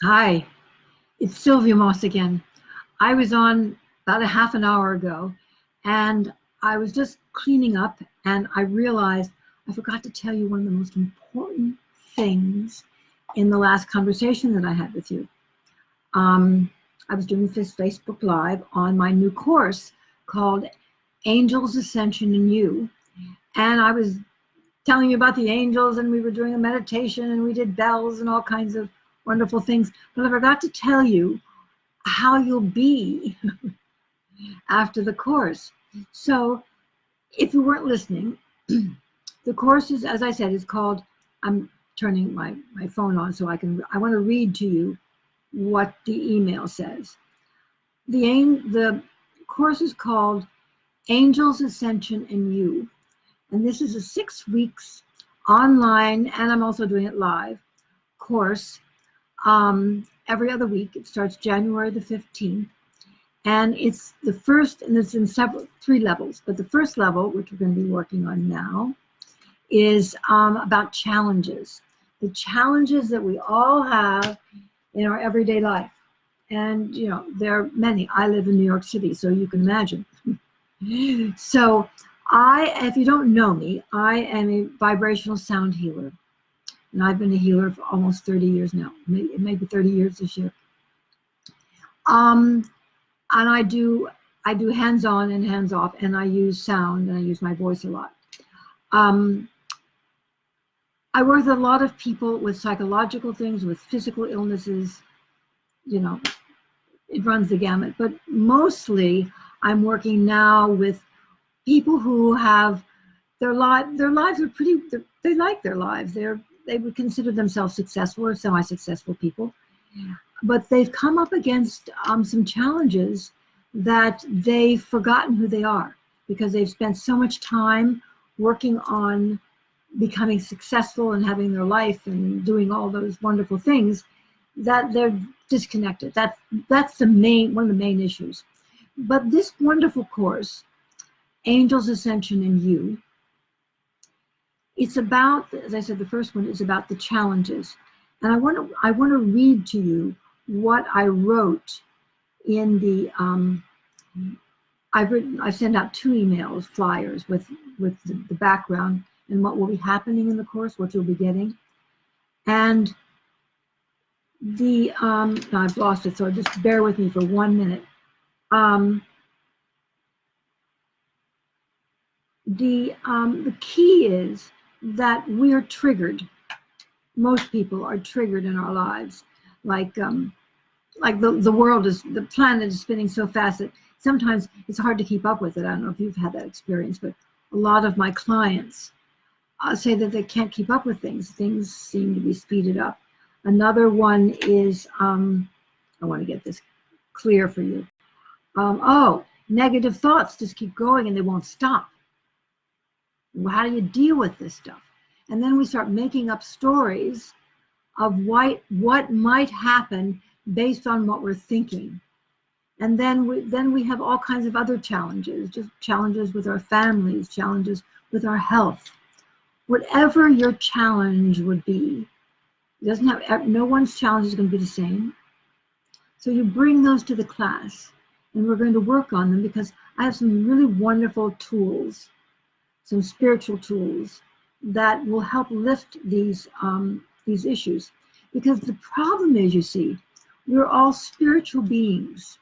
Hi, it's Sylvia Moss again. I was on about a half an hour ago and I was just cleaning up and I realized I forgot to tell you one of the most important things in the last conversation that I had with you. I was doing this Facebook Live on my new course called Angels, Ascension You. And I was telling you about the angels, and we were doing a meditation, and we did bells and all kinds of wonderful things. But I forgot to tell you how you'll be after the course. So if you weren't listening, the course is, as I said, is called, I'm turning my phone on so I want to read to you what the email says. The course is called Angels, Ascension You. And this is a 6 weeks online, and I'm also doing it live, course every other week. It starts January the 15th. And it's the first, and it's in three levels. But the first level, which we're going to be working on now, is about challenges. The challenges that we all have in our everyday life. And, you know, there are many. I live in New York City, so you can imagine. So if you don't know me, I am a vibrational sound healer. And I've been a healer for almost 30 years now, maybe 30 years this year. And I do hands-on and hands-off, and I use sound, and I use my voice a lot. I work with a lot of people with psychological things, with physical illnesses, you know, it runs the gamut. But mostly I'm working now with people who have their lives are pretty, they like their lives. They would consider themselves successful or semi-successful people, but they've come up against some challenges that they've forgotten who they are because they've spent so much time working on becoming successful and having their life and doing all those wonderful things that they're disconnected. That's one of the main issues. But this wonderful course, Angels, Ascension You, it's about, as I said, the first one is about the challenges. And I want to read to you what I wrote in the, I've sent out 2 emails, flyers with the background and what will be happening in the course, what you'll be getting. And now I've lost it, so just bear with me for 1 minute. The key is that we are triggered. Most people are triggered in our lives, like the world is, the planet is spinning so fast that sometimes it's hard to keep up with it. I don't know if you've had that experience, but a lot of my clients say that they can't keep up with things. Things seem to be speeded up. Another one is, I want to get this clear for you. Negative thoughts just keep going and they won't stop. How do you deal with this stuff? And then we start making up stories of what might happen based on what we're thinking. And then we have all kinds of other challenges, just challenges with our families, challenges with our health. Whatever your challenge would be, no one's challenge is going to be the same. So you bring those to the class, and we're going to work on them because I have some really wonderful tools, some spiritual tools that will help lift these issues. Because the problem is, you see, we're all spiritual beings.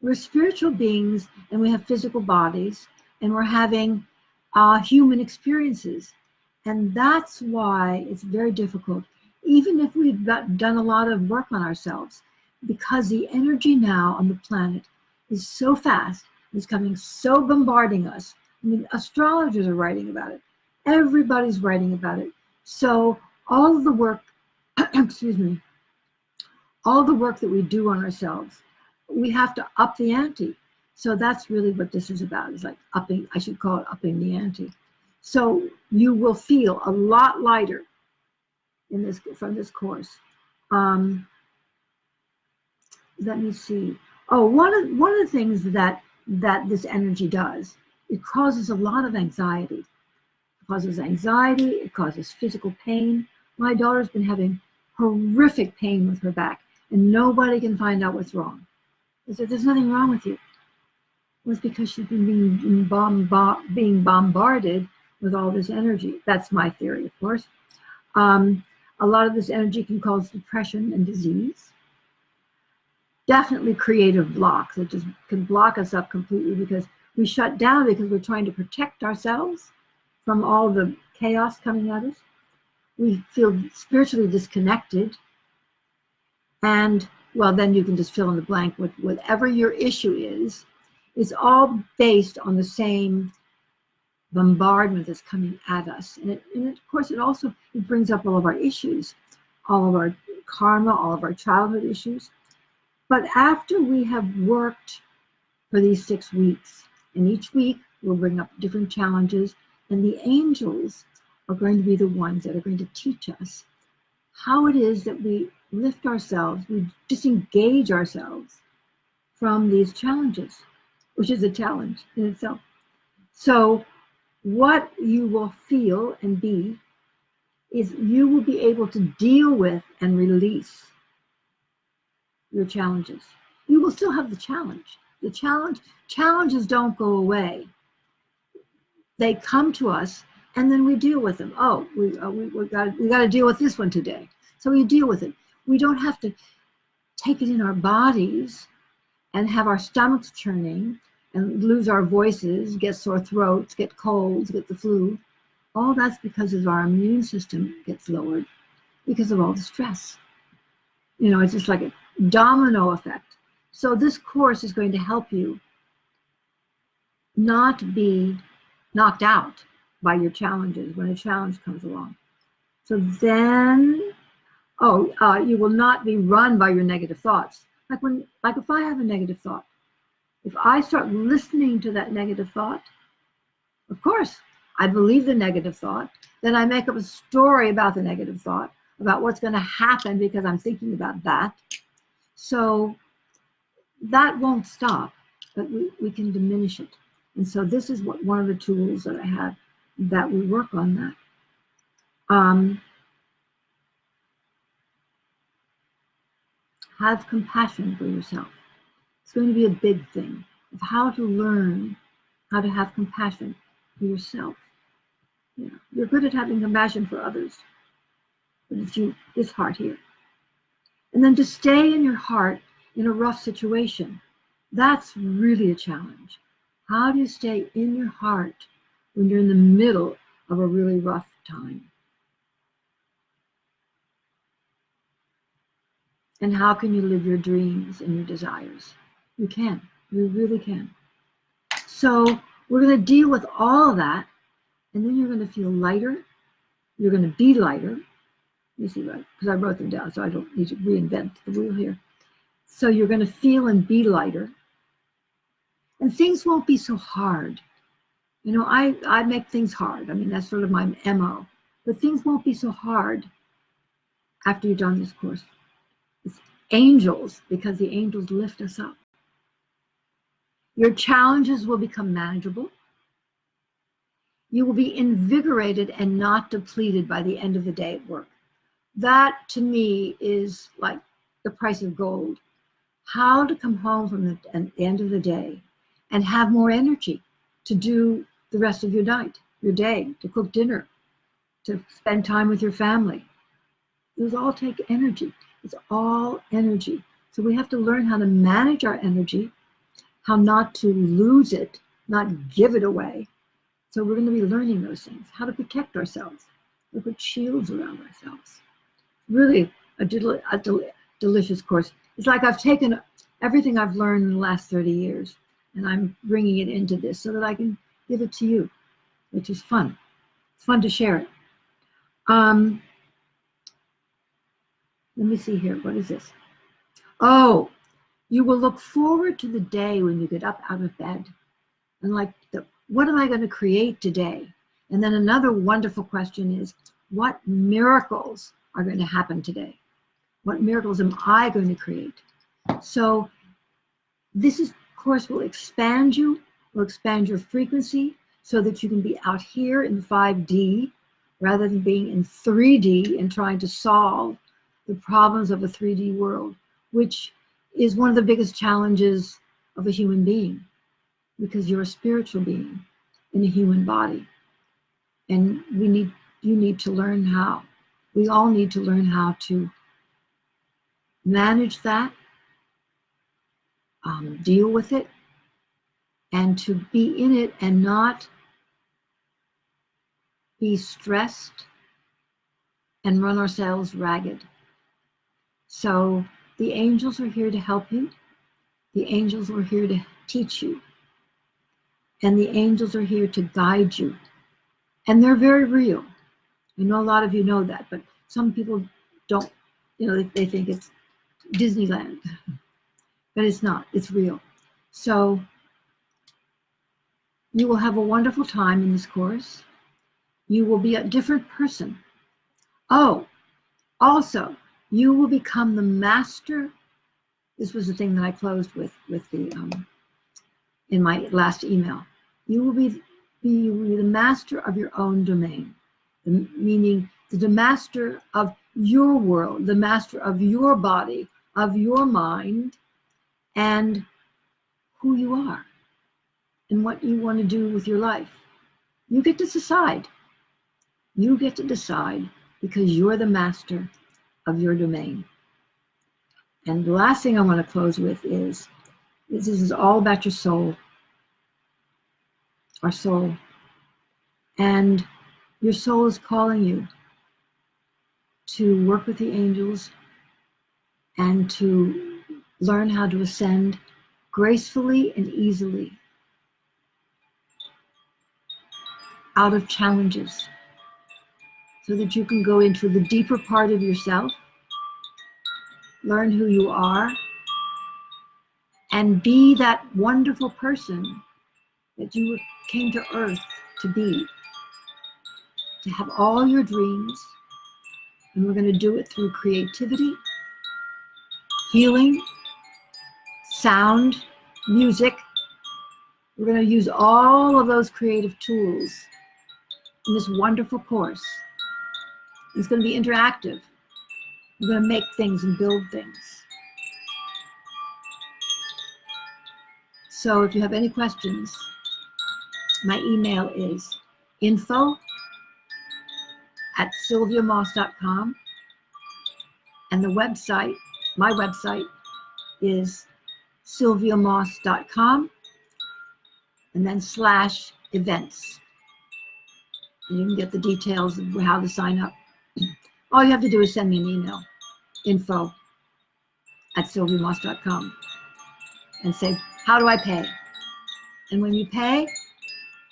We're spiritual beings, and we have physical bodies, and we're having human experiences. And that's why it's very difficult, even if we've done a lot of work on ourselves, because the energy now on the planet is so fast, it's coming so bombarding us. I mean, astrologers are writing about it. Everybody's writing about it. So all of the work, excuse me, all the work that we do on ourselves, we have to up the ante. So that's really what this is about. It's like upping, I should call it upping the ante. So you will feel a lot lighter from this course. Let me see. Oh, one of the things that this energy does, it causes a lot of anxiety. It causes anxiety, it causes physical pain. My daughter's been having horrific pain with her back, and nobody can find out what's wrong. I said, there's nothing wrong with you. It was because she's been being bombarded with all this energy. That's my theory, of course. A lot of this energy can cause depression and disease. Definitely creative blocks. It just can block us up completely because we shut down because we're trying to protect ourselves from all the chaos coming at us. We feel spiritually disconnected. And, well, then you can just fill in the blank with whatever your issue is. It's all based on the same bombardment that's coming at us. And of course, it also brings up all of our issues, all of our karma, all of our childhood issues. But after we have worked for these 6 weeks, and each week we'll bring up different challenges, and the angels are going to be the ones that are going to teach us how it is that we lift ourselves, we disengage ourselves from these challenges, which is a challenge in itself. So what you will feel and be is you will be able to deal with and release your challenges. You will still have the challenge. Challenges don't go away. They come to us, and then we deal with them. Oh, we got to deal with this one today. So we deal with it. We don't have to take it in our bodies and have our stomachs churning and lose our voices, get sore throats, get colds, get the flu. All that's because of our immune system gets lowered because of all the stress. You know, it's just like a domino effect. So this course is going to help you not be knocked out by your challenges when a challenge comes along. So then, you will not be run by your negative thoughts. Like if I have a negative thought, if I start listening to that negative thought, of course, I believe the negative thought. Then I make up a story about the negative thought, about what's going to happen because I'm thinking about that. So that won't stop, but we can diminish it. And so this is one of the tools that I have that we work on that. Have compassion for yourself. It's going to be a big thing of how to learn how to have compassion for yourself. Yeah, you're good at having compassion for others, but it's you, this heart here. And then to stay in your heart in a rough situation, that's really a challenge. How do you stay in your heart when you're in the middle of a really rough time? And how can you live your dreams and your desires? You can. You really can. So we're going to deal with all of that, and then you're going to feel lighter. You're going to be lighter. You see, right? Because I wrote them down, so I don't need to reinvent the wheel here. So you're going to feel and be lighter. And things won't be so hard. You know, I make things hard. I mean, that's sort of my MO. But things won't be so hard after you've done this course. It's angels, because the angels lift us up. Your challenges will become manageable. You will be invigorated and not depleted by the end of the day at work. That, to me, is like the price of gold. How to come home from the end of the day and have more energy to do the rest of your night, your day, to cook dinner, to spend time with your family. Those all take energy. It's all energy. So we have to learn how to manage our energy, how not to lose it, not give it away. So we're going to be learning those things, how to protect ourselves, to put shields around ourselves. Really a delicious course. It's like I've taken everything I've learned in the last 30 years, and I'm bringing it into this so that I can give it to you, which is fun. It's fun to share it. Let me see here. What is this? Oh, you will look forward to the day when you get up out of bed and like, what am I going to create today? And then another wonderful question is, what miracles are going to happen today? What miracles am I going to create? So this course will expand you, will expand your frequency so that you can be out here in 5D rather than being in 3D and trying to solve the problems of a 3D world, which is one of the biggest challenges of a human being, because you're a spiritual being in a human body. And you need to learn how. We all need to learn how to manage that, deal with it, and to be in it and not be stressed and run ourselves ragged. So the angels are here to help you. The angels are here to teach you. And the angels are here to guide you. And they're very real. I know a lot of you know that, but some people don't, they think it's Disneyland. But it's not, it's real. So you will have a wonderful time in this course. You will be a different person. Oh, also, you will become the master. This was the thing that I closed with the in my last email. You will be the master of your own domain, meaning the master of your world, the master of your body, of your mind, and who you are, and what you want to do with your life. You get to decide. You get to decide because you're the master of your domain. And the last thing I want to close with is this is all about your soul, our soul. And your soul is calling you to work with the angels and to learn how to ascend gracefully and easily out of challenges so that you can go into the deeper part of yourself, learn who you are, and be that wonderful person that you came to Earth to be, to have all your dreams. And we're going to do it through creativity, healing, sound, music. We're going to use all of those creative tools in this wonderful course. It's going to be interactive. We're going to make things and build things. So if you have any questions, my email is info@sylviamoss.com, and the website, my website, is sylviamoss.com, and then /events. And you can get the details of how to sign up. All you have to do is send me an email, info@sylviamoss.com, and say, how do I pay? And when you pay,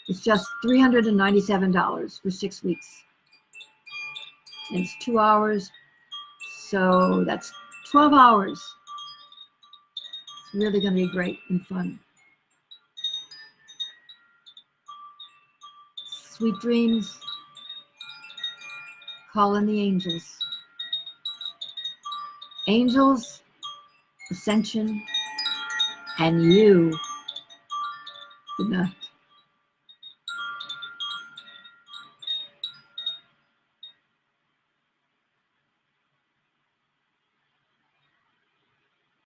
it's just $397 for 6 weeks. And it's 2 hours, so that's 12 hours. It's really going to be great and fun. Sweet dreams. Call in the angels. Angels, Ascension, and you. Good night.